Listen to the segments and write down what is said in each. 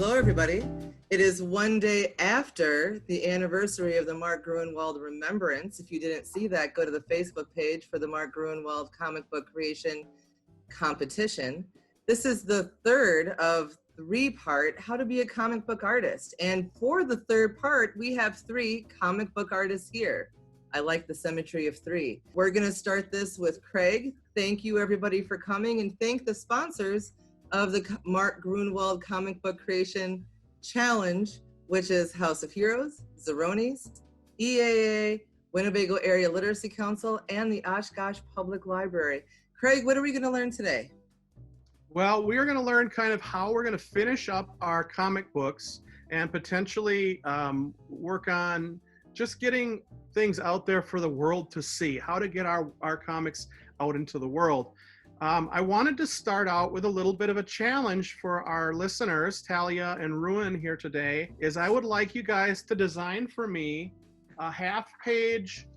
Hello, everybody. It is one day after the anniversary of the Mark Grunewald Remembrance. If you didn't see that, go to the Facebook page for the Mark Grunewald comic book creation competition. This is the third of three-part How to Be a Comic Book Artist. And for the third part, we have three comic book artists here. I like the symmetry of three. We're going to start this with Craig. Thank you, everybody, for coming, and thank the sponsors of the Mark Grunewald Comic Book Creation Challenge, which is House of Heroes, Zeroni's, EAA, Winnebago Area Literacy Council, and the Oshkosh Public Library. Craig, what are we going to learn today? Well, we're going to learn kind of how we're going to finish up our comic books and potentially work on just getting things out there for the world to see, how to get our comics out into the world. I wanted to start out with a little bit of a challenge for our listeners, Talia and Ruin here today, is I would like you guys to design for me a half-page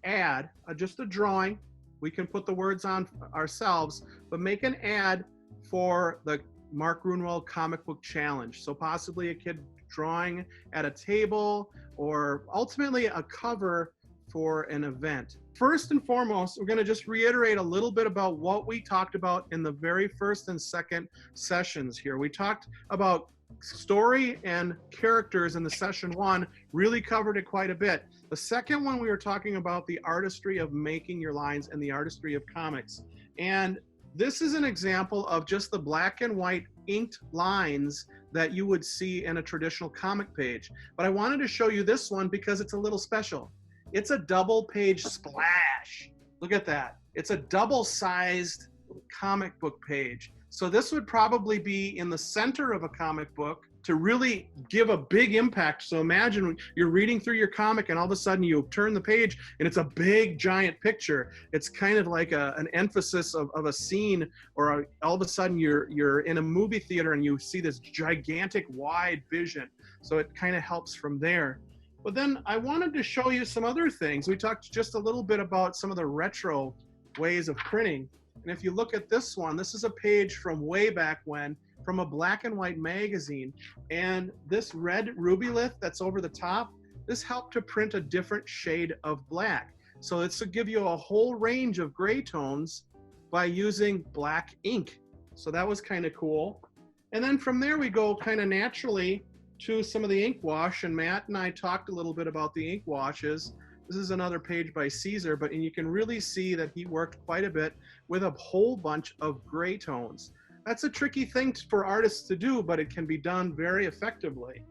ad, just a drawing. We can put the words on ourselves, but make an ad for the Mark Grunewald Comic Book Challenge. So possibly a kid drawing at a table or ultimately a cover for an event. First and foremost, we're going to just reiterate a little bit about what we talked about in the very first and second sessions here. We talked about story and characters in the session one, really covered it quite a bit. The second one, we were talking about the artistry of making your lines and the artistry of comics. And this is an example of just the black and white inked lines that you would see in a traditional comic page. But I wanted to show you this one because it's a little special. It's a double page splash. Look at that. It's a double-sized comic book page. So this would probably be in the center of a comic book to really give a big impact. So imagine you're reading through your comic and all of a sudden you turn the page and it's a big giant picture. It's kind of like an emphasis of a scene, or all of a sudden you're in a movie theater and you see this gigantic wide vision. So it kind of helps from there. But then I wanted to show you some other things. We talked just a little bit about some of the retro ways of printing. And if you look at this one, this is a page from way back when, from a black and white magazine. And this red rubylith that's over the top, this helped to print a different shade of black. So it's to give you a whole range of gray tones by using black ink. So that was kind of cool. And then from there we go kind of naturally to some of the ink wash, and Matt and I talked a little bit about the ink washes. This is another page by Caesar, and you can really see that he worked quite a bit with a whole bunch of gray tones. That's a tricky thing for artists to do, but it can be done very effectively.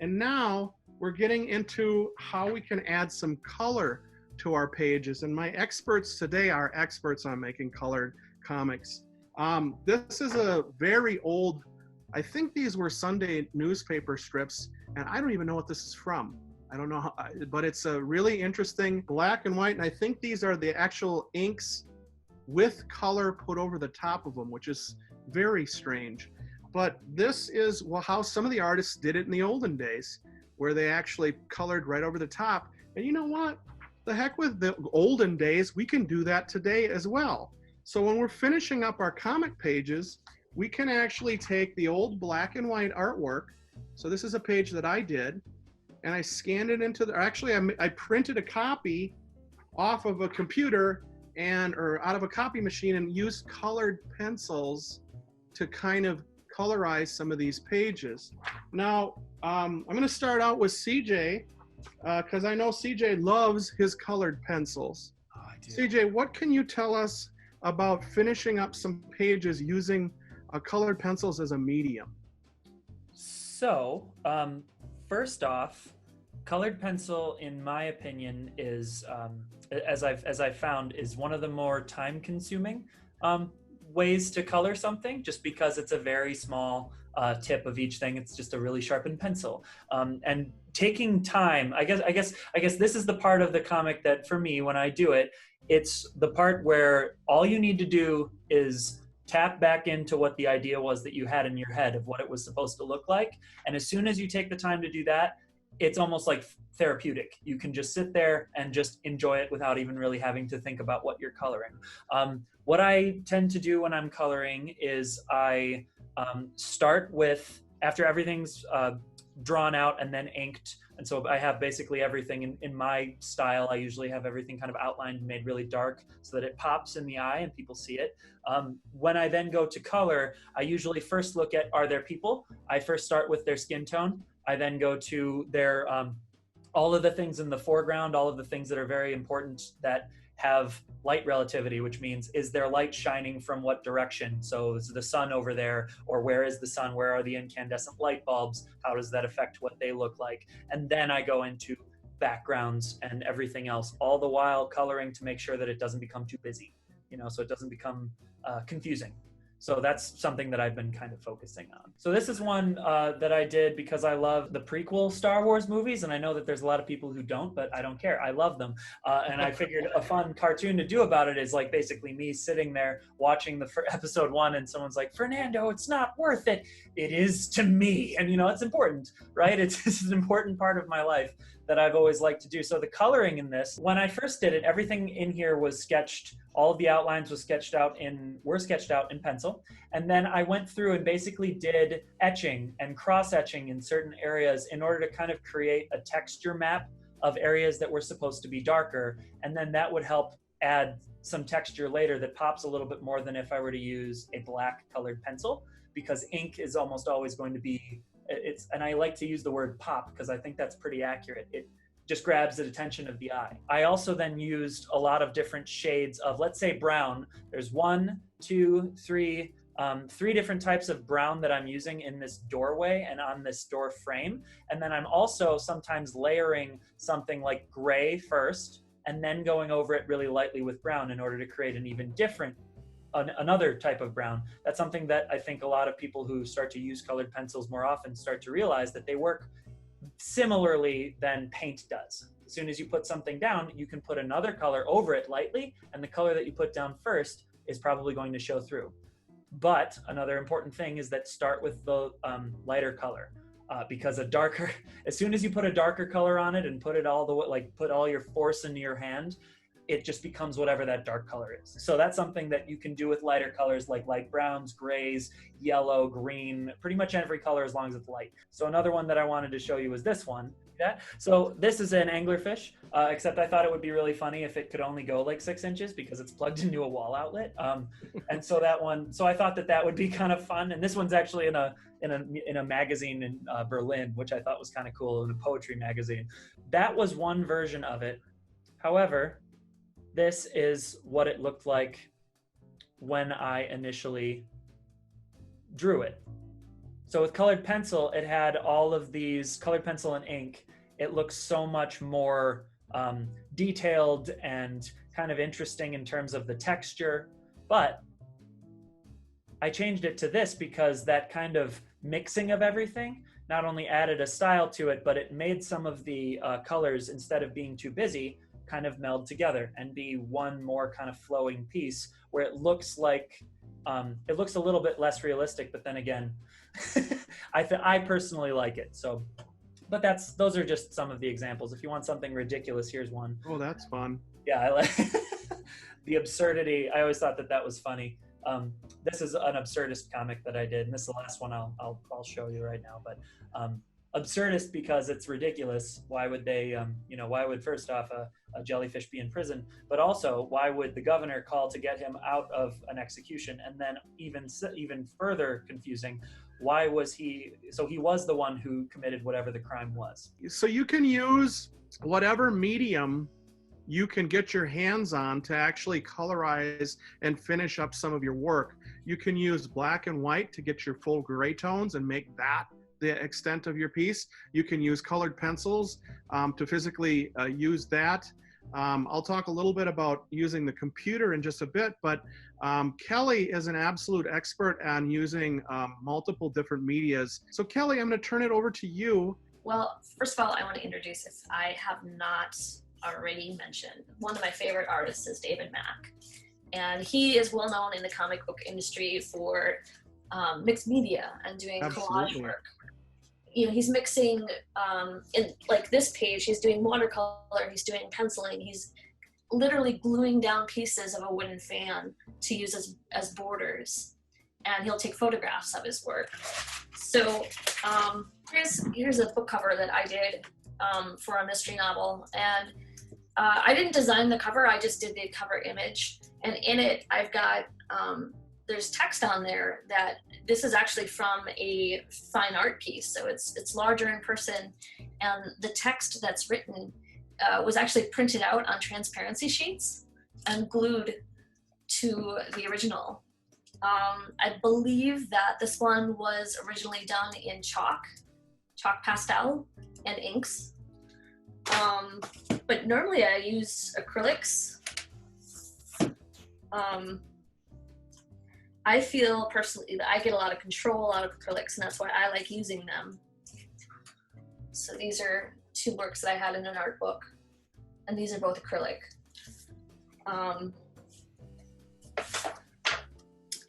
And now we're getting into how we can add some color to our pages. And my experts today are experts on making colored comics. This is a very old, I think these were Sunday newspaper strips, and I don't even know what this is from. I don't know how, but it's a really interesting black and white, and I think these are the actual inks with color put over the top of them, which is very strange. But this is how some of the artists did it in the olden days, where they actually colored right over the top. And you know what? The heck with the olden days, we can do that today as well. So when we're finishing up our comic pages, we can actually take the old black and white artwork. So this is a page that I did, and I scanned it into I printed a copy off of a computer or out of a copy machine and used colored pencils to kind of colorize some of these pages. Now, I'm gonna start out with CJ, because I know CJ loves his colored pencils. Oh, I do. CJ, what can you tell us about finishing up some pages using colored pencils as a medium? So, first off, colored pencil, in my opinion, is, as I've found, is one of the more time-consuming ways to color something, just because it's a very small tip of each thing. It's just a really sharpened pencil, and taking time. I guess this is the part of the comic that, for me, when I do it, it's the part where all you need to do is tap back into what the idea was that you had in your head of what it was supposed to look like. And as soon as you take the time to do that, it's almost like therapeutic. You can just sit there and just enjoy it without even really having to think about what you're coloring. What I tend to do when I'm coloring is I start with, after everything's drawn out and then inked. And so I have basically everything in my style. I usually have everything kind of outlined and made really dark so that it pops in the eye and people see it. When I then go to color, I usually first look at, are there people? I first start with their skin tone. I then go to their, all of the things in the foreground, all of the things that are very important that have light relativity, which means, is there light shining from what direction? So is the sun over there, or where is the sun? Where are the incandescent light bulbs? How does that affect what they look like? And then I go into backgrounds and everything else, all the while coloring to make sure that it doesn't become too busy, so it doesn't become confusing. So that's something that I've been kind of focusing on. So this is one that I did because I love the prequel Star Wars movies, and I know that there's a lot of people who don't, but I don't care. I love them. And I figured a fun cartoon to do about it is like basically me sitting there watching the episode 1 and someone's like, Fernando, it's not worth it. It is to me. And it's important, right? It's an important part of my life that I've always liked to do. So the coloring in this, when I first did it, everything in here was sketched. All of the outlines were sketched out in pencil. And then I went through and basically did etching and cross etching in certain areas in order to kind of create a texture map of areas that were supposed to be darker. And then that would help add some texture later that pops a little bit more than if I were to use a black colored pencil, because ink is almost always going to be, and I like to use the word pop because I think that's pretty accurate. It just grabs the attention of the eye. I also then used a lot of different shades of, let's say, brown. There's 1, 2, 3, 3 different types of brown that I'm using in this doorway and on this door frame. And then I'm also sometimes layering something like gray first and then going over it really lightly with brown in order to create an even different another type of brown. That's something that I think a lot of people who start to use colored pencils more often start to realize, that they work similarly than paint does. As soon as you put something down, you can put another color over it lightly, and the color that you put down first is probably going to show through. But another important thing is that start with the lighter color, because as soon as you put a darker color on it and put it all the way, like put all your force into your hand, it just becomes whatever that dark color is. So that's something that you can do with lighter colors like light browns, grays, yellow, green, pretty much every color as long as it's light. So another one that I wanted to show you is this one. Yeah. So this is an anglerfish, except I thought it would be really funny if it could only go like 6 inches because it's plugged into a wall outlet. And so I thought that would be kind of fun. And this one's actually in a magazine in Berlin, which I thought was kind of cool, in a poetry magazine. That was one version of it. However, this is what it looked like when I initially drew it. So with colored pencil, it had all of these, colored pencil and ink. It looks so much more detailed and kind of interesting in terms of the texture. But I changed it to this because that kind of mixing of everything not only added a style to it, but it made some of the colors, instead of being too busy, kind of meld together and be one more kind of flowing piece where it looks like it looks a little bit less realistic, but then again, I personally like it. So, but those are just some of the examples. If you want something ridiculous, here's one. Oh, that's fun. Yeah, I like the absurdity. I always thought that was funny. This is an absurdist comic that I did, and this is the last one I'll show you right now. But absurdist because it's ridiculous. Why would they, why would, first off, a jellyfish be in prison? But also, why would the governor call to get him out of an execution? And then even further confusing, why was he was the one who committed whatever the crime was. So you can use whatever medium you can get your hands on to actually colorize and finish up some of your work. You can use black and white to get your full gray tones and make that the extent of your piece. You can use colored pencils to physically use that. I'll talk a little bit about using the computer in just a bit, but Kelly is an absolute expert on using multiple different medias. So Kelly, I'm going to turn it over to you. Well, first of all, I want to introduce, if I have not already mentioned, one of my favorite artists is David Mack. And he is well known in the comic book industry for mixed media and doing collage work. He's mixing, in like this page, he's doing watercolor, he's doing penciling, he's literally gluing down pieces of a wooden fan to use as borders. and he'll take photographs of his work. So here's a book cover that I did for a mystery novel, and I didn't design the cover, I just did the cover image, and in it I've got there's text on there that this is actually from a fine art piece, so it's larger in person, and the text that's written was actually printed out on transparency sheets and glued to the original. I believe that this one was originally done in chalk pastel, and inks. But normally I use acrylics. I feel personally that I get a lot of control out of acrylics, and that's why I like using them. So these are 2 works that I had in an art book, and these are both acrylic.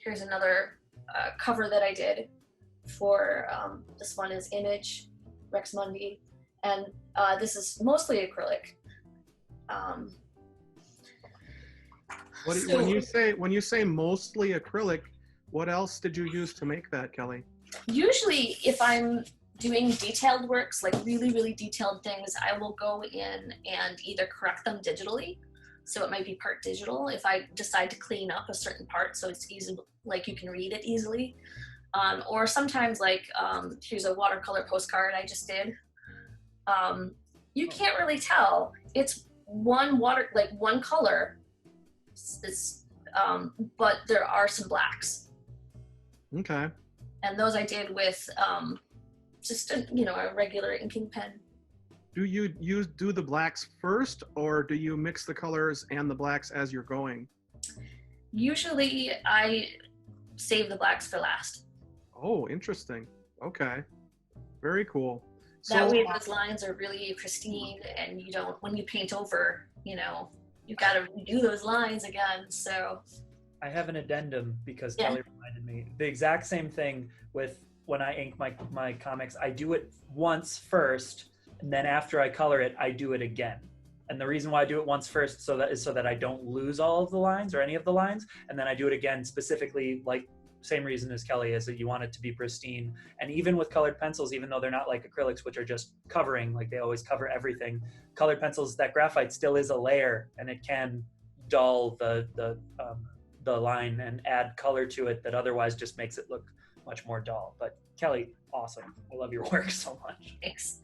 Here's another cover that I did for, this one is Image, Rex Mundi, and this is mostly acrylic. When you say mostly acrylic, what else did you use to make that, Kelly? Usually, if I'm doing detailed works, like really, really detailed things, I will go in and either correct them digitally. So it might be part digital if I decide to clean up a certain part so it's easy, like you can read it easily. Or sometimes, like, here's a watercolor postcard I just did. You can't really tell. It's one color, but there are some blacks. Okay. And those I did with just a regular inking pen. Do you do the blacks first, or do you mix the colors and the blacks as you're going? Usually I save the blacks for last. Oh, interesting. Okay. Very cool. That way those lines are really pristine, and you don't, when you paint over, you got to redo those lines again. So I have an addendum because Kelly reminded me. The exact same thing with when I ink my comics. I do it once first, and then after I color it, I do it again. And the reason why I do it once first so that I don't lose all of the lines or any of the lines, and then I do it again specifically, like same reason as Kelly is, that you want it to be pristine. And even with colored pencils, even though they're not like acrylics, which are just covering, like they always cover everything, colored pencils, that graphite still is a layer, and it can dull the line and add color to it that otherwise just makes it look much more dull. But Kelly, awesome. I love your work so much. Thanks.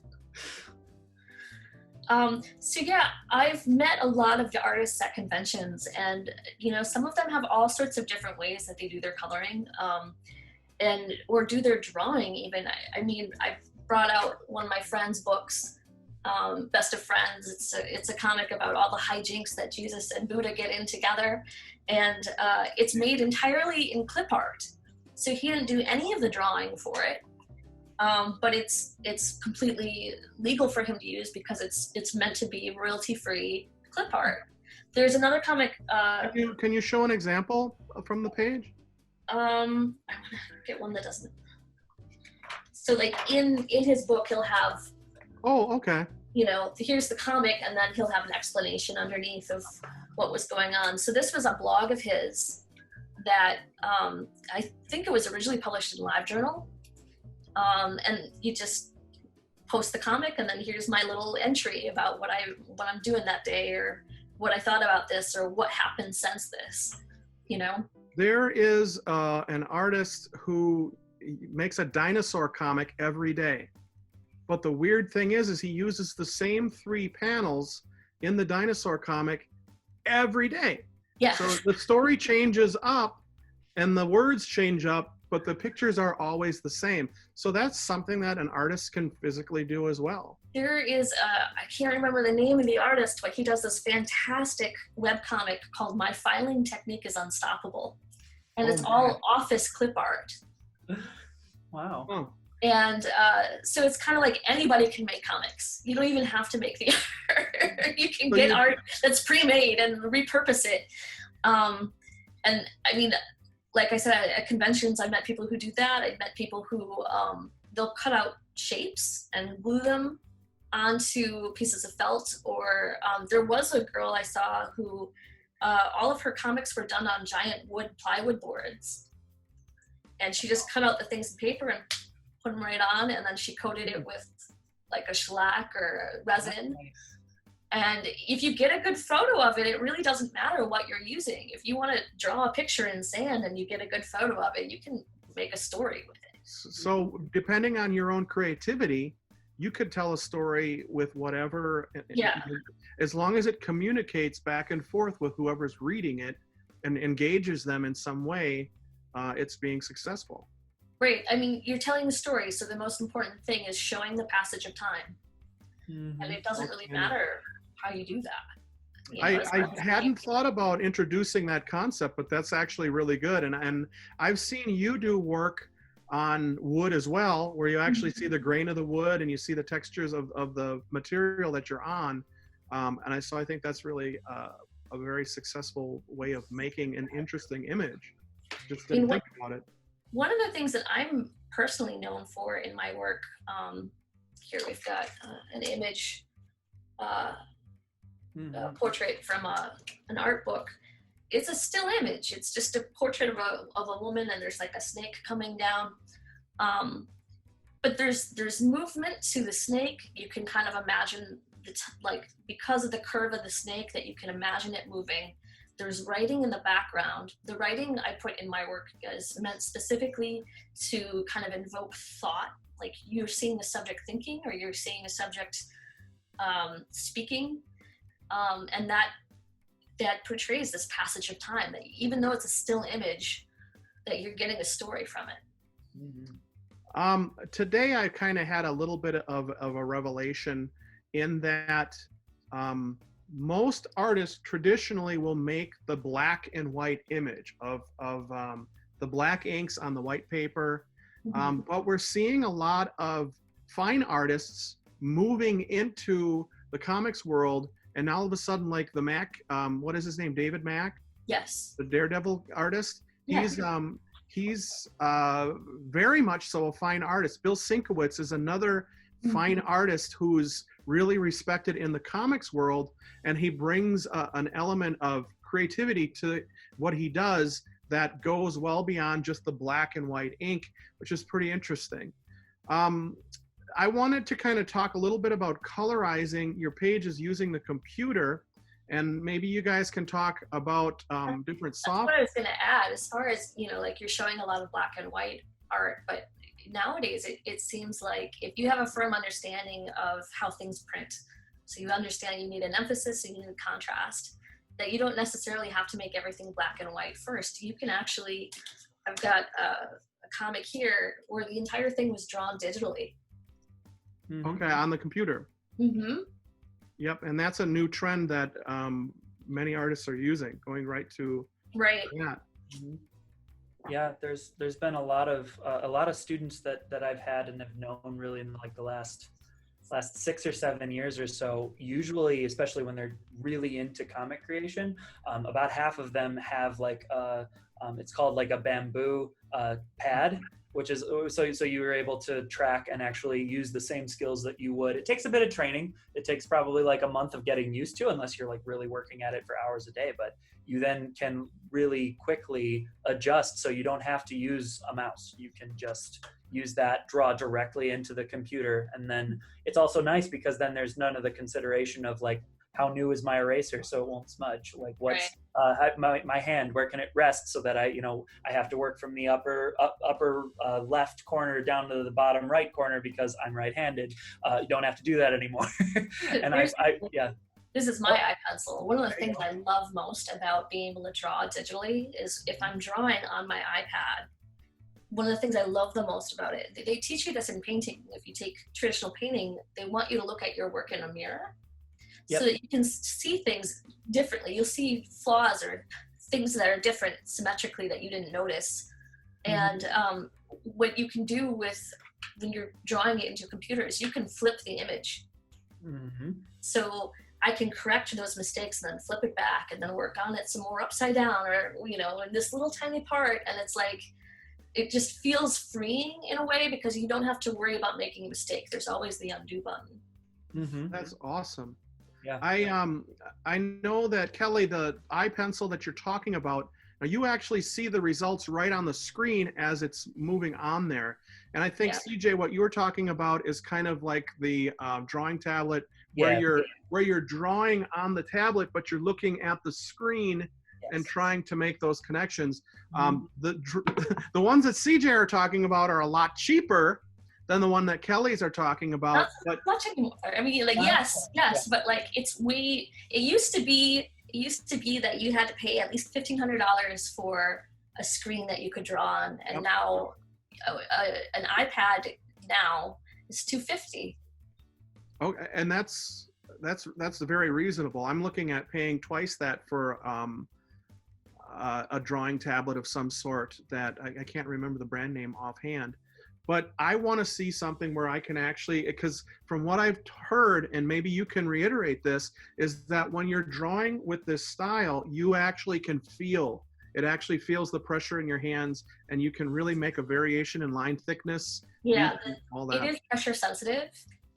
So yeah, I've met a lot of the artists at conventions, and some of them have all sorts of different ways that they do their coloring, or do their drawing even. I mean, I brought out one of my friend's books, Best of Friends. It's a comic about all the hijinks that Jesus and Buddha get in together, and it's made entirely in clip art. So he didn't do any of the drawing for it. But it's completely legal for him to use because it's meant to be royalty-free clip art. There's another comic. Can you show an example from the page? I want to get one that doesn't. So like in his book, he'll have. Oh, okay. Here's the comic, and then he'll have an explanation underneath of what was going on. So this was a blog of his that I think it was originally published in LiveJournal. And you just post the comic, and then here's my little entry about what I'm doing that day, or what I thought about this, or what happened since this, There is an artist who makes a dinosaur comic every day. But the weird thing is he uses the same 3 panels in the dinosaur comic every day. Yeah. So the story changes up and the words change up, but the pictures are always the same. So that's something that an artist can physically do as well. There is, I can't remember the name of the artist, but he does this fantastic webcomic called My Filing Technique is Unstoppable. And it's all office clip art. Wow. Oh. And so it's kind of like anybody can make comics. You don't even have to make the art. You can get art that's pre-made and repurpose it. And I mean, like I said, at conventions, I met people who do that. I met people who they'll cut out shapes and glue them onto pieces of felt. Or there was a girl I saw who all of her comics were done on giant plywood boards. and she just cut out the things in paper and put them right on, and then she coated it with like a shellac or resin. And if you get a good photo of it, it really doesn't matter what you're using. If you want to draw a picture in sand and you get a good photo of it, you can make a story with it. So depending on your own creativity, you could tell a story with whatever, Yeah. as long as it communicates back and forth with whoever's reading it and engages them in some way, it's being successful. Right. I mean, you're telling the story, so the most important thing is showing the passage of time. Mhm. And it doesn't really matter how you do that. You know, I as long as hadn't thought about introducing that concept, but that's actually really good. And I've seen you do work on wood as well, where you actually see the grain of the wood and you see the textures of the material that you're on. So I think that's really a very successful way of making an interesting image. Just didn't think about it. One of the things that I'm personally known for in my work, here we've got an image, a portrait from an art book. It's a still image. It's just a portrait of a woman, and there's like a snake coming down. But there's movement to the snake. You can kind of imagine because of the curve of the snake, that you can imagine it moving. There's writing in the background. The writing I put in my work is meant specifically to kind of invoke thought. Like you're seeing the subject thinking, or you're seeing a subject speaking, and that portrays this passage of time. That even though it's a still image, that you're getting a story from it. Today I kind of had a little bit of a revelation in that most artists traditionally will make the black and white image of the black inks on the white paper. But we're seeing a lot of fine artists moving into the comics world, and now all of a sudden, like the Mack, what is his name? David Mack? Yes. The Daredevil artist. Yeah. He's very much so a fine artist. Bill Sienkiewicz is another fine artist who's really respected in the comics world, and he brings an element of creativity to what he does that goes well beyond just the black and white ink, which is pretty interesting. I wanted to kind of talk a little bit about colorizing your pages using the computer, and maybe you guys can talk about different software. That's what I was going to add, as far as, like you're showing a lot of black and white art, but nowadays it seems like if you have a firm understanding of how things print, so you understand you need an emphasis and you need a contrast, that you don't necessarily have to make everything black and white first. You can actually, I've got a comic here where the entire thing was drawn digitally. Okay, on the computer. Yep, and that's a new trend that many artists are using, going right to that. Yeah, there's been a lot of students that I've had and have known really in like the last 6 or 7 years or so. Usually, especially when they're really into comic creation, about half of them have like it's called like a bamboo pad, which is so you were able to track and actually use the same skills that you would. It takes a bit of training. It takes probably like a month of getting used to, unless you're like really working at it for hours a day, but you then can really quickly adjust, so you don't have to use a mouse. You can just use that, draw directly into the computer. And then it's also nice because then there's none of the consideration of like, how new is my eraser so it won't smudge? Like what's my hand, where can it rest so that I have to work from the upper left corner down to the bottom right corner because I'm right-handed. You don't have to do that anymore. And This is my iPencil. One of the things I love most about being able to draw digitally is if I'm drawing on my iPad, one of the things I love the most about it, they teach you this in painting. If you take traditional painting, they want you to look at your work in a mirror. Yep. So that you can see things differently. You'll see flaws or things that are different symmetrically that you didn't notice. And what you can do when you're drawing it into a computer is you can flip the image. So I can correct those mistakes and then flip it back and then work on it some more upside down, or in this little tiny part. And it's like, it just feels freeing in a way because you don't have to worry about making a mistake. There's always the undo button. That's awesome. Yeah. I know that, Kelly, the iPencil that you're talking about, Now you actually see the results right on the screen as it's moving on there. And I think, CJ, what you were talking about is kind of like the drawing tablet where you're drawing on the tablet, but you're looking at the screen and trying to make those connections. The ones that CJ are talking about are a lot cheaper than the one that Kelly's are talking about. Not much anymore. I mean, like, yes, but like it used to be that you had to pay at least $1,500 for a screen that you could draw on, and now an iPad now is $250. Okay, and that's very reasonable. I'm looking at paying twice that for a drawing tablet of some sort that I can't remember the brand name offhand. But I want to see something where I can actually, because from what I've heard, and maybe you can reiterate this, is that when you're drawing with this style, you actually can feel, it actually feels the pressure in your hands, and you can really make a variation in line thickness. Yeah, all that. It is pressure sensitive.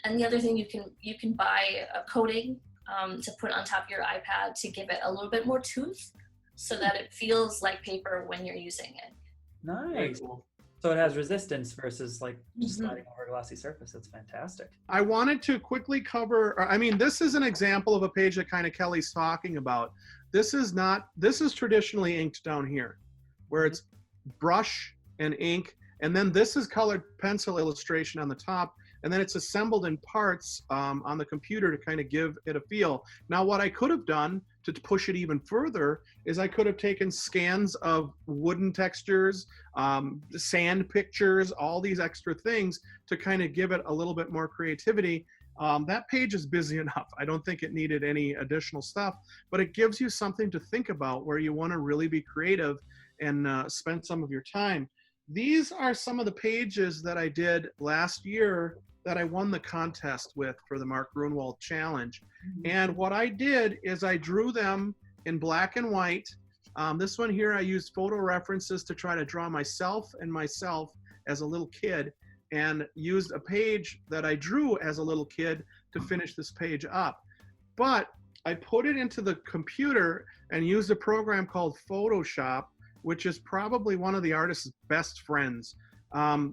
And the other thing, you can buy a coating to put on top of your iPad to give it a little bit more tooth so that it feels like paper when you're using it. Nice. Cool. So it has resistance versus like just sliding over a glossy surface. That's fantastic. I wanted to quickly cover, I mean, this is an example of a page that kind of Kelly's talking about. This is traditionally inked down here, where it's brush and ink, and then this is colored pencil illustration on the top, and then it's assembled in parts on the computer to kind of give it a feel. Now, what I could have done to push it even further is I could have taken scans of wooden textures, sand pictures, all these extra things to kind of give it a little bit more creativity. That page is busy enough. I don't think it needed any additional stuff, but it gives you something to think about where you want to really be creative and spend some of your time. These are some of the pages that I did last year that I won the contest with for the Mark Grunewald Challenge. And what I did is I drew them in black and white. This one here, I used photo references to try to draw myself as a little kid, and used a page that I drew as a little kid to finish this page up. But I put it into the computer and used a program called Photoshop, which is probably one of the artist's best friends.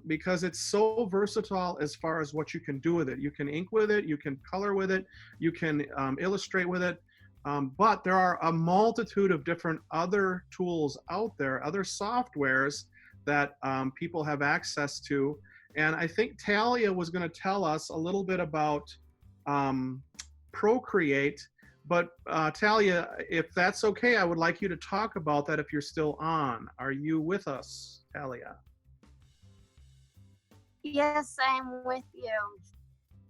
Because it's so versatile as far as what you can do with it. You can ink with it, you can color with it, you can illustrate with it, but there are a multitude of different other tools out there, other softwares that people have access to. And I think Talia was going to tell us a little bit about Procreate, but Talia, if that's okay, I would like you to talk about that if you're still on. Are you with us, Talia? Yes, I'm with you.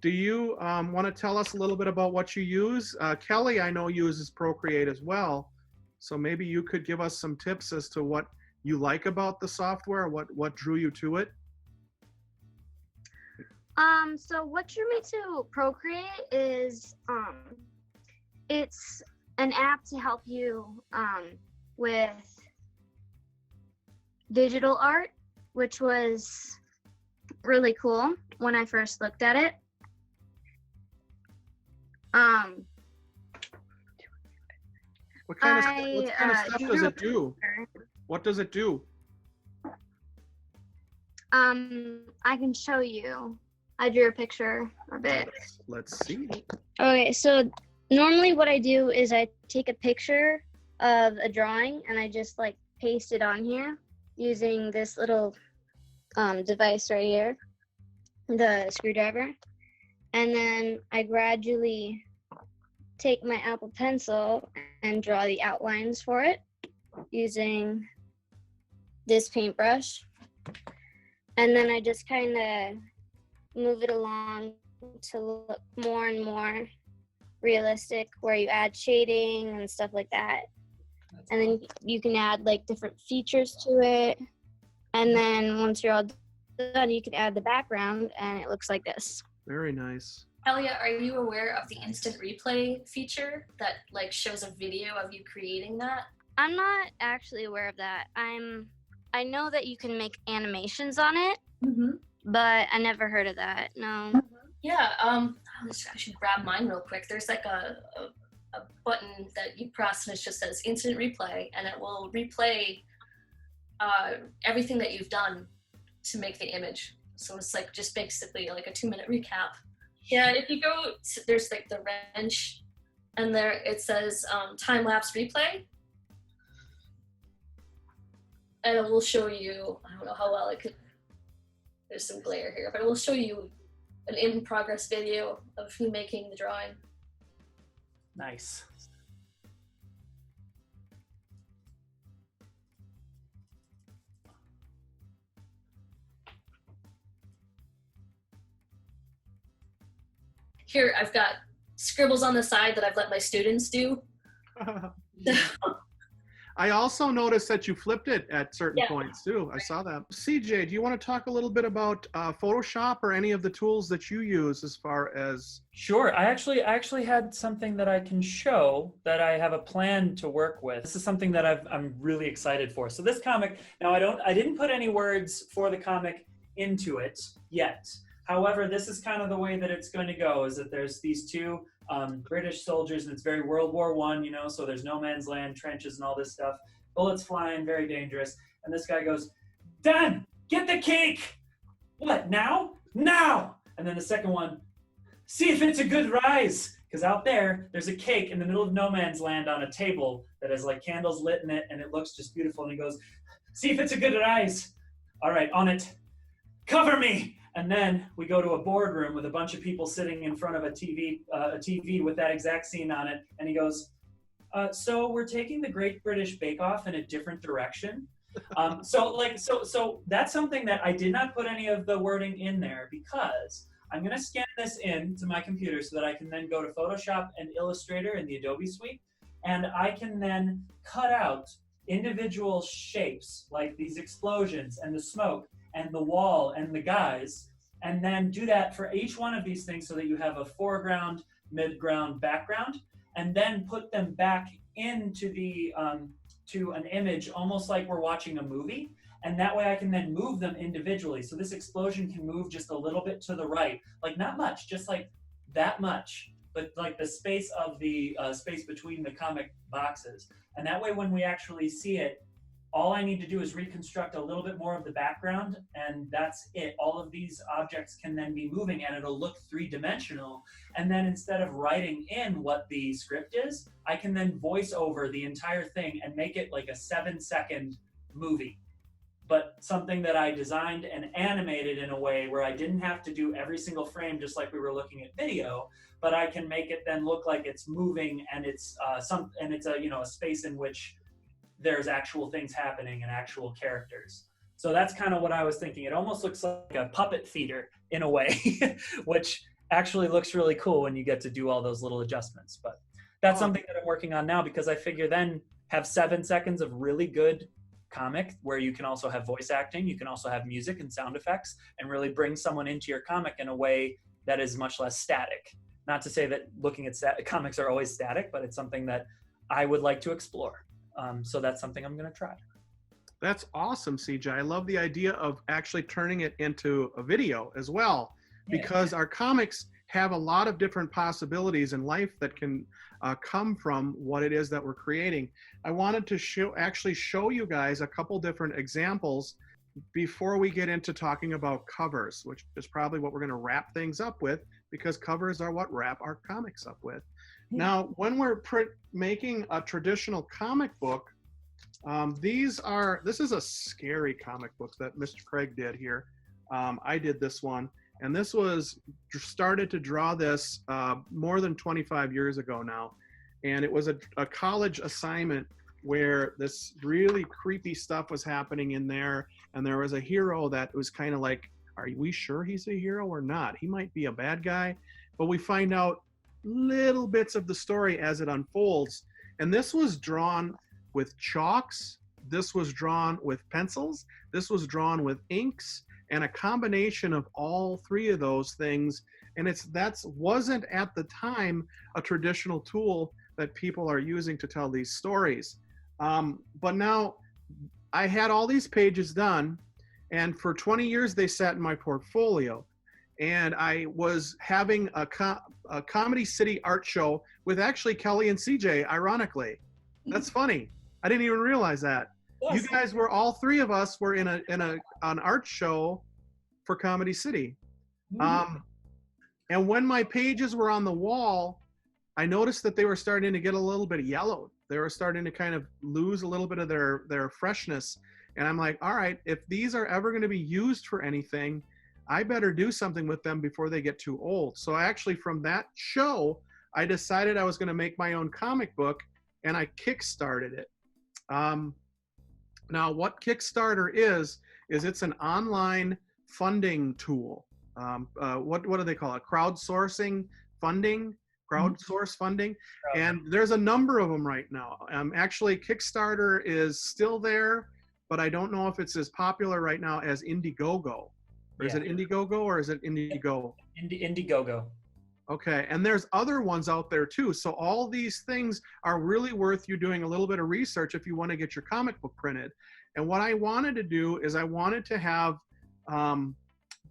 Do you want to tell us a little bit about what you use? Kelly, I know, uses Procreate as well. So maybe you could give us some tips as to what you like about the software, what drew you to it? So what drew me to Procreate is, it's an app to help you with digital art, which was really cool when I first looked at it. What kind of stuff does it do? What does it do? I can show you. I drew a picture of it. Let's see. Okay, so normally what I do is I take a picture of a drawing and I just like paste it on here using this little device right here, the screwdriver, and then I gradually take my Apple Pencil and draw the outlines for it using this paintbrush, and then I just kind of move it along to look more and more realistic, where you add shading and stuff like that. And then you can add like different features to it. And then once you're all done, you can add the background and it looks like this. Very nice. Elia, are you aware of the instant replay feature that like shows a video of you creating that? I'm not actually aware of that. I know that you can make animations on it, but I never heard of that. No. Yeah. I should grab mine real quick. There's like a a button that you press, and it just says instant replay, and it will replay everything that you've done to make the image. So it's like just basically like a 2-minute recap. Yeah, if you go, there's like the wrench, and there it says time lapse replay, and it will show you. I don't know how well it could. There's some glare here, but it will show you an in progress video of me making the drawing. Nice. Here, I've got scribbles on the side that I've let my students do. I also noticed that you flipped it at certain points too. I saw that. CJ, do you want to talk a little bit about Photoshop or any of the tools that you use as far as? Sure. I actually had something that I can show that I have a plan to work with. This is something that I'm really excited for. So this comic, now I didn't put any words for the comic into it yet. However, this is kind of the way that it's going to go, is that there's these two British soldiers, and it's very World War I, you know, so there's no man's land, trenches and all this stuff, bullets flying, very dangerous. And this guy goes, "Dan, get the cake!" "What, now?" "Now!" And then the second one, "See if it's a good rise." Because out there's a cake in the middle of no man's land on a table that has like candles lit in it, and it looks just beautiful. And he goes, "See if it's a good rise." "All right, on it. Cover me." And then we go to a boardroom with a bunch of people sitting in front of a TV with that exact scene on it. And he goes, "So we're taking the Great British Bake Off in a different direction." So that's something that I did not put any of the wording in there, because I'm going to scan this in to my computer so that I can then go to Photoshop and Illustrator in the Adobe Suite. And I can then cut out individual shapes like these explosions and the smoke and the wall and the guys, and then do that for each one of these things so that you have a foreground, midground, background, and then put them back into the to an image almost like we're watching a movie. And that way I can then move them individually. So this explosion can move just a little bit to the right, like not much, just like that much, but like the space of the space between the comic boxes. And that way when we actually see it, all I need to do is reconstruct a little bit more of the background, and that's it. All of these objects can then be moving, and it'll look three-dimensional. And then instead of writing in what the script is, I can then voice over the entire thing and make it like a 7-second movie. But something that I designed and animated in a way where I didn't have to do every single frame just like we were looking at video, but I can make it then look like it's moving, and it's a space in which there's actual things happening and actual characters. So that's kind of what I was thinking. It almost looks like a puppet theater in a way, which actually looks really cool when you get to do all those little adjustments. But that's something that I'm working on now, because I figure then have 7 seconds of really good comic where you can also have voice acting, you can also have music and sound effects, and really bring someone into your comic in a way that is much less static. Not to say that looking at comics are always static, but it's something that I would like to explore. So that's something I'm going to try. That's awesome, CJ. I love the idea of actually turning it into a video as well, because our comics have a lot of different possibilities in life that can come from what it is that we're creating. I wanted to show you guys a couple different examples before we get into talking about covers, which is probably what we're going to wrap things up with, because covers are what wrap our comics up with. Now, when we're making a traditional comic book, this is a scary comic book that Mr. Craig did here. I did this one, and this was started to draw this more than 25 years ago now. And it was a college assignment where this really creepy stuff was happening in there. And there was a hero that was kind of like, are we sure he's a hero or not? He might be a bad guy. But we find out little bits of the story as it unfolds. And this was drawn with chalks. This was drawn with pencils. This was drawn with inks, and a combination of all three of those things. And wasn't at the time a traditional tool that people are using to tell these stories. But now I had all these pages done, and for 20 years they sat in my portfolio. and I was having a Comedy City art show with actually Kelly and CJ, ironically. That's funny. I didn't even realize that. Yes. You guys were, all three of us were in an art show for Comedy City. And when my pages were on the wall, I noticed that they were starting to get a little bit yellowed. They were starting to kind of lose a little bit of their freshness. And I'm like, all right, if these are ever going to be used for anything, I better do something with them before they get too old. So actually from that show, I decided I was going to make my own comic book, and I kickstarted it. Now what Kickstarter is it's an online funding tool. What do they call it? Crowdsourcing funding? Crowdsource funding, and there's a number of them right now. Actually, Kickstarter is still there, but I don't know if it's as popular right now as Indiegogo. Or is it Indiegogo or is it Indigo? Indiegogo. Okay, and there's other ones out there too. So all these things are really worth you doing a little bit of research if you want to get your comic book printed. And what I wanted to do is I wanted to have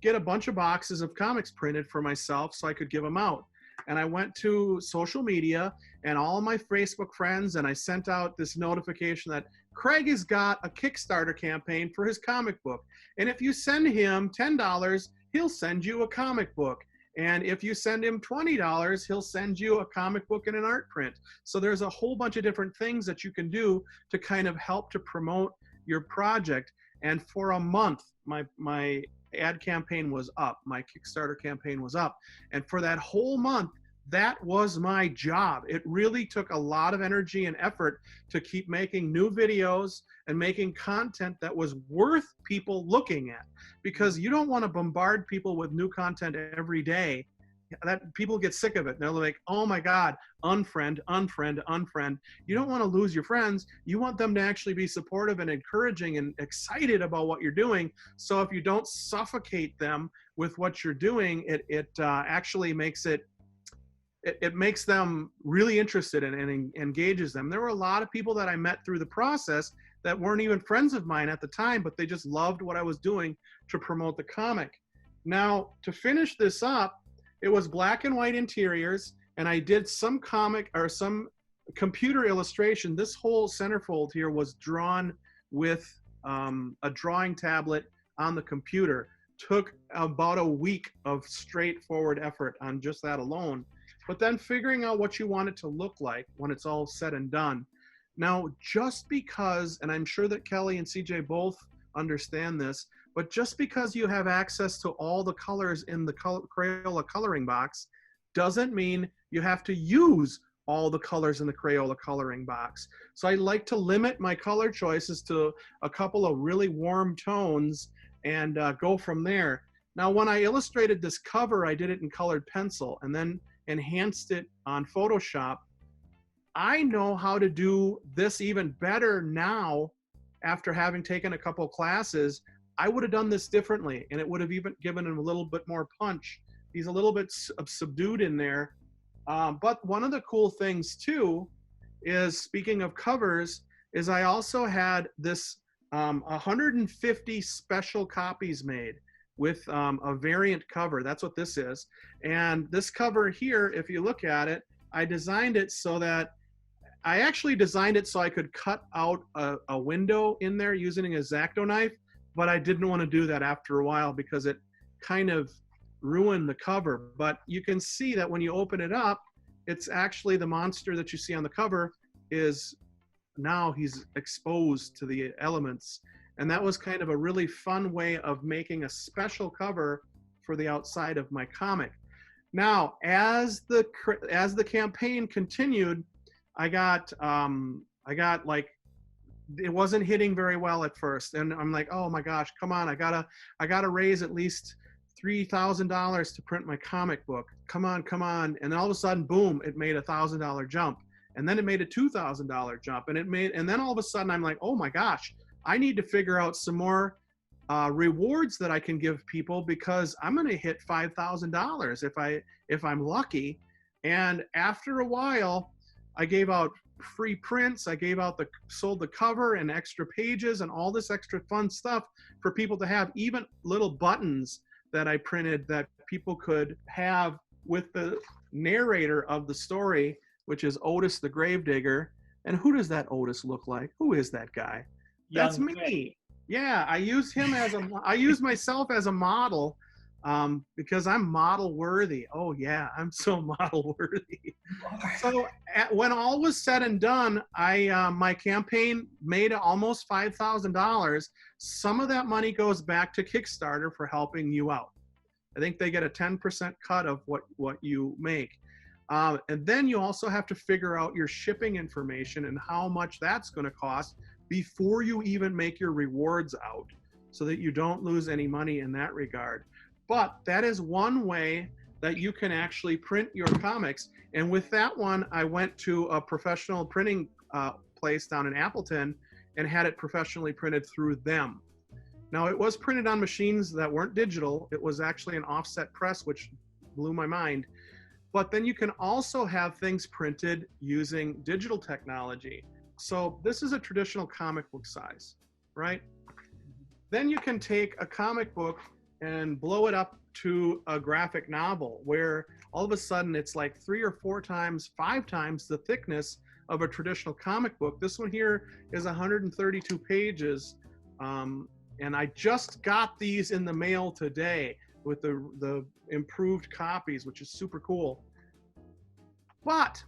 get a bunch of boxes of comics printed for myself so I could give them out. And I went to social media and all of my Facebook friends, and I sent out this notification that Craig has got a Kickstarter campaign for his comic book. And if you send him $10, he'll send you a comic book. And if you send him $20, he'll send you a comic book and an art print. So there's a whole bunch of different things that you can do to kind of help to promote your project. And for a month, my ad campaign was up, my Kickstarter campaign was up. And for that whole month, that was my job. It really took a lot of energy and effort to keep making new videos and making content that was worth people looking at, because you don't want to bombard people with new content every day. That people get sick of it. They're like, oh my God, unfriend, unfriend, unfriend. You don't want to lose your friends. You want them to actually be supportive and encouraging and excited about what you're doing. So if you don't suffocate them with what you're doing, it actually makes it makes them really interested and engages them. There were a lot of people that I met through the process that weren't even friends of mine at the time, but they just loved what I was doing to promote the comic. Now, to finish this up, it was black and white interiors, and I did some comic or some computer illustration. This whole centerfold here was drawn with a drawing tablet on the computer. Took about a week of straightforward effort on just that alone. But then figuring out what you want it to look like when it's all said and done. Now, just because, and I'm sure that Kelly and CJ both understand this, but just because you have access to all the colors in the Crayola coloring box doesn't mean you have to use all the colors in the Crayola coloring box. So I like to limit my color choices to a couple of really warm tones and go from there. Now, when I illustrated this cover, I did it in colored pencil and then enhanced it on Photoshop. I know how to do this even better now after having taken a couple classes. I would have done this differently, and it would have even given him a little bit more punch. He's a little bit subdued in there. But one of the cool things too is, speaking of covers, is I also had this 150 special copies made with a variant cover. That's what this is. And this cover here, if you look at it, I designed it so that I actually designed it so I could cut out a window in there using an X-Acto knife, but I didn't want to do that after a while because it kind of ruined the cover. But you can see that when you open it up, it's actually the monster that you see on the cover is now he's exposed to the elements. And that was kind of a really fun way of making a special cover for the outside of my comic. Now, as the campaign continued, I got like, it wasn't hitting very well at first, and I'm like, oh my gosh, come on, I gotta raise at least $3,000 to print my comic book. Come on, and all of a sudden, boom, it made $1,000 jump, and then it made a $2,000 jump, and then all of a sudden, I'm like, oh my gosh, I need to figure out some more rewards that I can give people because I'm going to hit $5,000 if I'm lucky. And after a while, I gave out free prints. I sold the cover and extra pages and all this extra fun stuff for people to have, even little buttons that I printed that people could have with the narrator of the story, which is Otis the Gravedigger. And who does that Otis look like? Who is that guy? That's Young me. Craig. Yeah, I use myself as a model because I'm model worthy. Oh yeah, I'm so model worthy. So when all was said and done, my campaign made almost $5,000. Some of that money goes back to Kickstarter for helping you out. I think they get a 10% cut of what you make. And then you also have to figure out your shipping information and how much that's going to cost before you even make your rewards out, so that you don't lose any money in that regard. But that is one way that you can actually print your comics. And with that one, I went to a professional printing place down in Appleton and had it professionally printed through them. Now, it was printed on machines that weren't digital. It was actually an offset press, which blew my mind. But then you can also have things printed using digital technology. So this is a traditional comic book size, right? Then you can take a comic book and blow it up to a graphic novel where all of a sudden it's like 3 or 4 times, 5 times the thickness of a traditional comic book. This one here is 132 pages. And I just got these in the mail today with the improved copies, which is super cool. But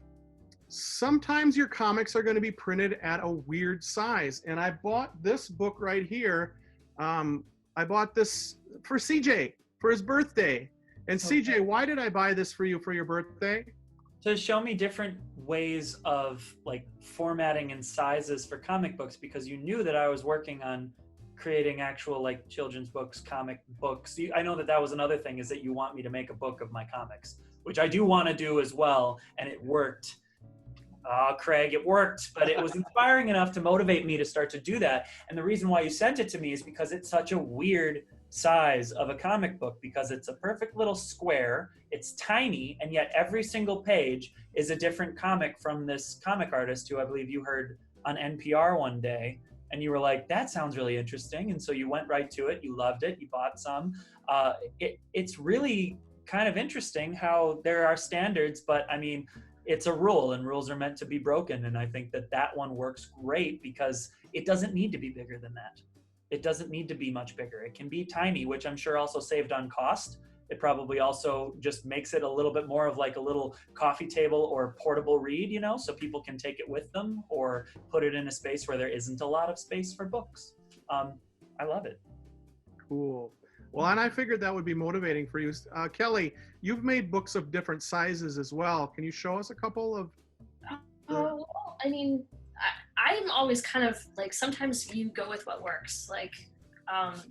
sometimes your comics are going to be printed at a weird size. And I bought this book right here. I bought this for CJ for his birthday. And CJ, why did I buy this for you for your birthday? To show me different ways of like formatting and sizes for comic books, because you knew that I was working on creating actual like children's books, comic books. I know that was another thing, is that you want me to make a book of my comics, which I do want to do as well. And it worked. Craig, it worked, but it was inspiring enough to motivate me to start to do that. And the reason why you sent it to me is because it's such a weird size of a comic book, because it's a perfect little square, it's tiny, and yet every single page is a different comic from this comic artist who I believe you heard on NPR one day. And you were like, that sounds really interesting. And so you went right to it. You loved it. You bought some. It's really kind of interesting how there are standards, but I mean, it's a rule and rules are meant to be broken. And I think that one works great because it doesn't need to be bigger than that. It doesn't need to be much bigger. It can be tiny, which I'm sure also saved on cost. It probably also just makes it a little bit more of like a little coffee table or portable read, you know, so people can take it with them or put it in a space where there isn't a lot of space for books. I love it. Cool. Well, and I figured that would be motivating for you. Kelly, you've made books of different sizes as well. Can you show us a couple of? Well, I mean, I'm always kind of like, sometimes you go with what works. Like,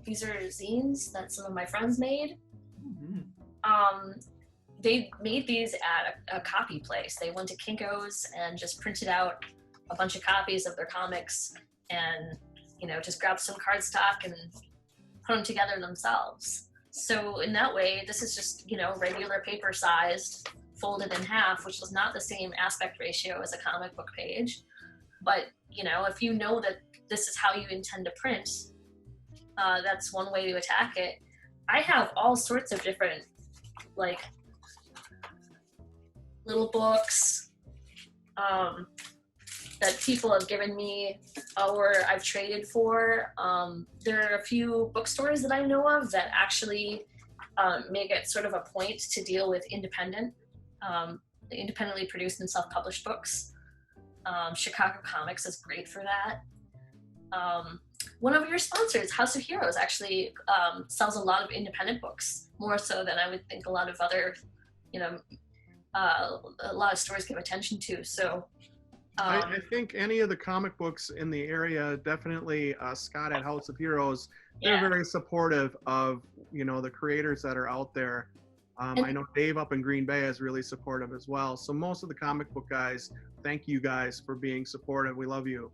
these are zines that some of my friends made. Mm-hmm. They made these at a copy place. They went to Kinko's and just printed out a bunch of copies of their comics and, you know, just grabbed some cardstock and put them together themselves. So in that way, this is just, you know, regular paper sized, folded in half, which is not the same aspect ratio as a comic book page. But, you know, if you know that this is how you intend to print, that's one way to attack it. I have all sorts of different, like, little books that people have given me or I've traded for. There are a few bookstores that I know of that actually make it sort of a point to deal with independently produced and self-published books. Chicago Comics is great for that. One of your sponsors, House of Heroes, actually sells a lot of independent books, more so than I would think a lot of other, you know, a lot of stores give attention to. So I think any of the comic books in the area, definitely Scott at House of Heroes, they're very supportive of, you know, the creators that are out there. I know Dave up in Green Bay is really supportive as well. So most of the comic book guys, thank you guys for being supportive. We love you.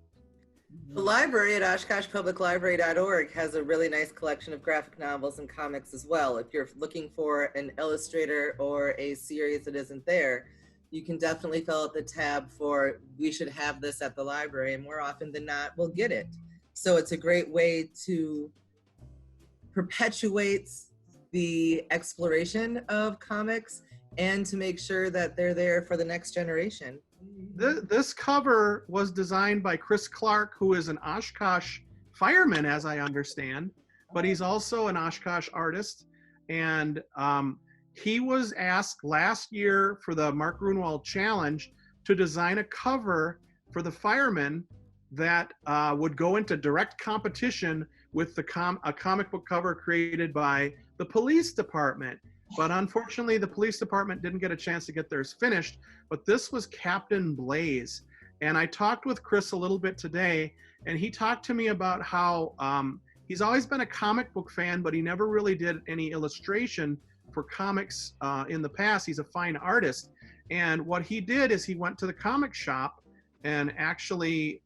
The library at OshkoshPublicLibrary.org has a really nice collection of graphic novels and comics as well. If you're looking for an illustrator or a series that isn't there, you can definitely fill out the tab for, we should have this at the library, and more often than not, we'll get it. So it's a great way to perpetuate the exploration of comics and to make sure that they're there for the next generation. This cover was designed by Chris Clark, who is an Oshkosh fireman, as I understand, but he's also an Oshkosh artist. And he was asked last year for the Mark Grunewald Challenge to design a cover for the firemen that would go into direct competition with a comic book cover created by the police department. But unfortunately, the police department didn't get a chance to get theirs finished. But this was Captain Blaze. And I talked with Chris a little bit today, and he talked to me about how he's always been a comic book fan, but he never really did any illustration for comics in the past. He's a fine artist. And what he did is he went to the comic shop and actually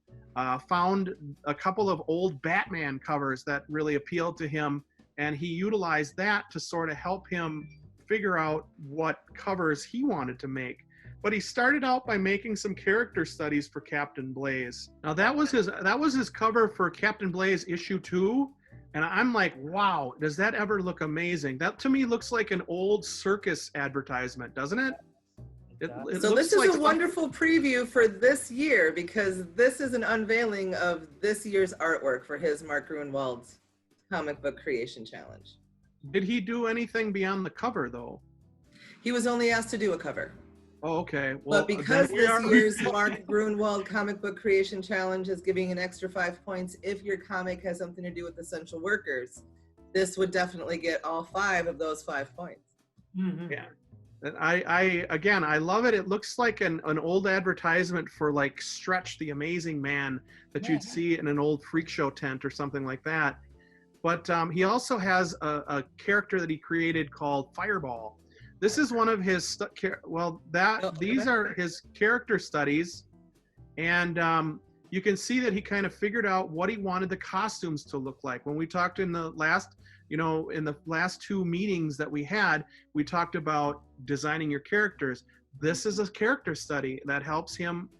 found a couple of old Batman covers that really appealed to him. And he utilized that to sort of help him figure out what covers he wanted to make. But he started out by making some character studies for Captain Blaze. Now that was his cover for Captain Blaze issue 2. And I'm like, wow, does that ever look amazing? That to me looks like an old circus advertisement, doesn't it? So this is a wonderful preview for this year, because this is an unveiling of this year's artwork for his Mark Grunewald's Comic Book Creation Challenge. Did he do anything beyond the cover, though? He was only asked to do a cover. Oh, okay. Well, but because this year's Mark Grunewald Comic Book Creation Challenge is giving an extra 5 points if your comic has something to do with essential workers, this would definitely get all 5 of those 5 points. Mm-hmm. Yeah. I love it. It looks like an old advertisement for like Stretch the Amazing Man that you'd see in an old freak show tent or something like that. But he also has a character that he created called Fireball. This is one of his these are his character studies, and you can see that he kind of figured out what he wanted the costumes to look like. When we talked in the last, in the last 2 meetings that we had, we talked about designing your characters. This is a character study that helps him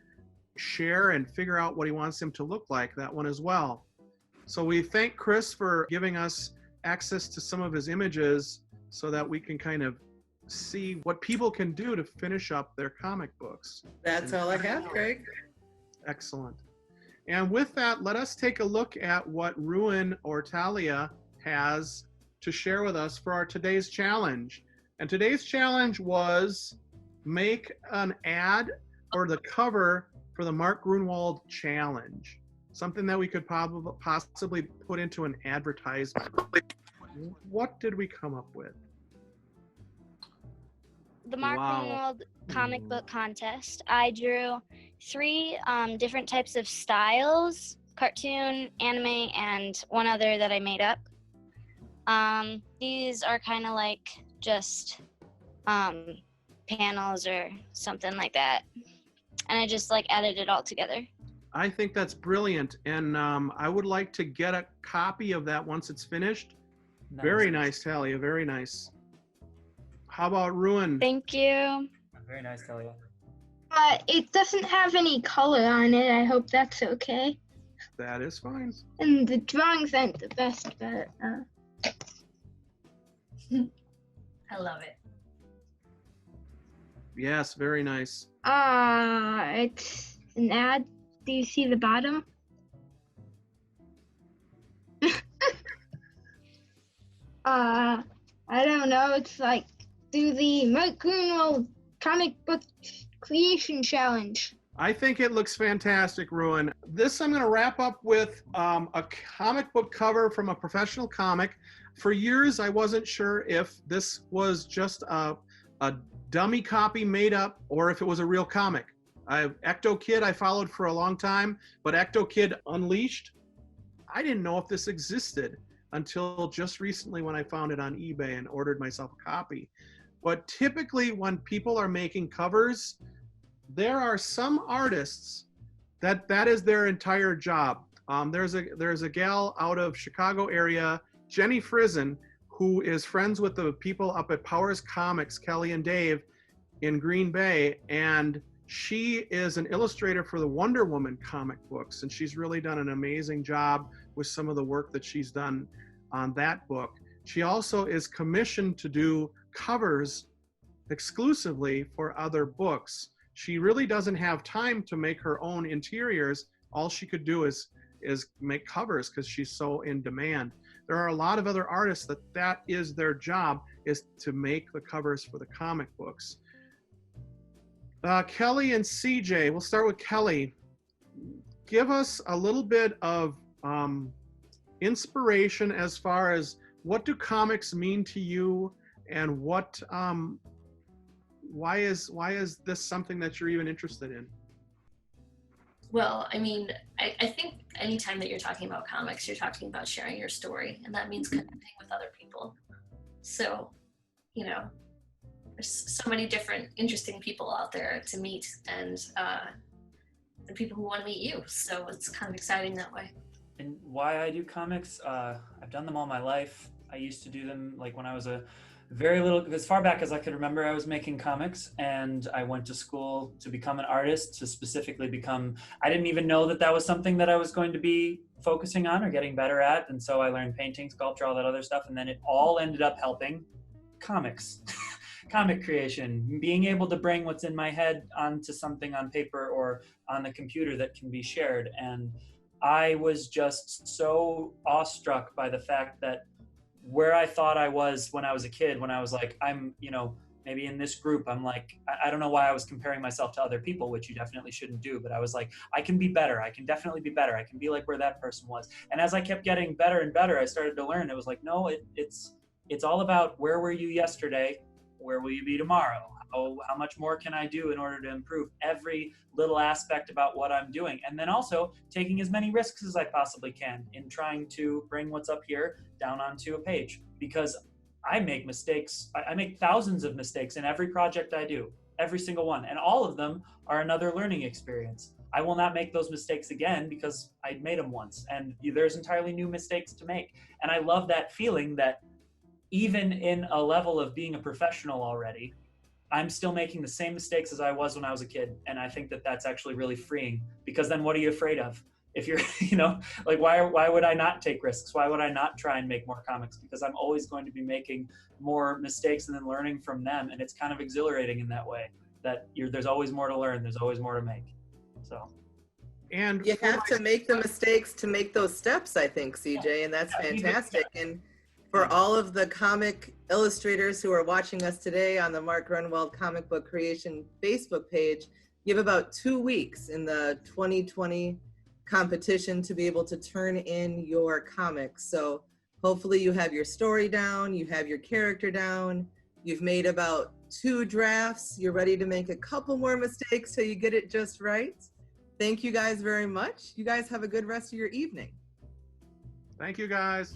share and figure out what he wants him to look like, that one as well. So we thank Chris for giving us access to some of his images so that we can kind of see what people can do to finish up their comic books. That's all I have, Craig. Excellent. And with that, let us take a look at what Ruin or Talia has to share with us for our today's challenge. And today's challenge was make an ad or the cover for the Mark Grunewald Challenge. Something that we could possibly put into an advertisement. What did we come up with? The Mark Grunewald comic book contest. I drew 3 different types of styles: cartoon, anime, and one other that I made up. These are kind of like just panels or something like that. And I just like added it all together. I think that's brilliant. And I would like to get a copy of that once it's finished. Nice. Very nice, Talia. Very nice. How about Ruin? Thank you. Very nice, Talia. It doesn't have any color on it. I hope that's okay. That is fine. And the drawings aren't the best, but I love it. Yes, very nice. it's an ad. Do you see the bottom? I don't know. It's like, do the Mark Grunewald Comic Book Creation Challenge. I think it looks fantastic, Ruin. This I'm going to wrap up with a comic book cover from a professional comic. For years, I wasn't sure if this was just a dummy copy made up or if it was a real comic. Ecto Kid I followed for a long time, but Ecto Kid Unleashed, I didn't know if this existed until just recently when I found it on eBay and ordered myself a copy. But typically when people are making covers, there are some artists that is their entire job. There's a gal out of Chicago area, Jenny Frizen, who is friends with the people up at Powers Comics, Kelly and Dave in Green Bay, and she is an illustrator for the Wonder Woman comic books, and she's really done an amazing job with some of the work that she's done on that book. She also is commissioned to do covers exclusively for other books. She really doesn't have time to make her own interiors. All she could do is make covers because she's so in demand. There are a lot of other artists that is their job, is to make the covers for the comic books. Kelly and CJ, we'll start with Kelly. Give us a little bit of inspiration as far as what do comics mean to you, and what why is this something that you're even interested in? Well, I mean, I think anytime that you're talking about comics, you're talking about sharing your story, and that means connecting with other people. So, you know, there's so many different interesting people out there to meet, and people who want to meet you. So it's kind of exciting that way. And why I do comics, I've done them all my life. I used to do them like when I was a very little, as far back as I could remember, I was making comics, and I went to school to become an artist, to specifically become, I didn't even know that that was something that I was going to be focusing on or getting better at. And so I learned painting, sculpture, all that other stuff. And then it all ended up helping comics, comic creation, being able to bring what's in my head onto something on paper or on the computer that can be shared. And I was just so awestruck by the fact that where I thought I was when I was a kid, when I was like, I'm, you know, maybe in this group, I'm like, I don't know why I was comparing myself to other people, which you definitely shouldn't do. But I was like, I can be better. I can definitely be better. I can be like where that person was. And as I kept getting better and better, I started to learn. It was like, no, it's all about where were you yesterday? Where will you be tomorrow? How much more can I do in order to improve every little aspect about what I'm doing? And then also taking as many risks as I possibly can in trying to bring what's up here down onto a page, because I make mistakes. I make thousands of mistakes in every project I do, every single one. And all of them are another learning experience. I will not make those mistakes again because I made them once, and there's entirely new mistakes to make. And I love that feeling that even in a level of being a professional already, I'm still making the same mistakes as I was when I was a kid. And I think that that's actually really freeing, because then what are you afraid of? If you're, you know, like, why would I not take risks? Why would I not try and make more comics? Because I'm always going to be making more mistakes and then learning from them. And it's kind of exhilarating in that way, that there's always more to learn. There's always more to make. So. And you have to make the mistakes to make those steps, I think, CJ, and that's fantastic. And for all of the comic illustrators who are watching us today on the Mark Grunewald Comic Book Creation Facebook page, you have about 2 weeks in the 2020 competition to be able to turn in your comics. So hopefully you have your story down, you have your character down, you've made about 2 drafts, you're ready to make a couple more mistakes till you get it just right. Thank you guys very much. You guys have a good rest of your evening. Thank you, guys.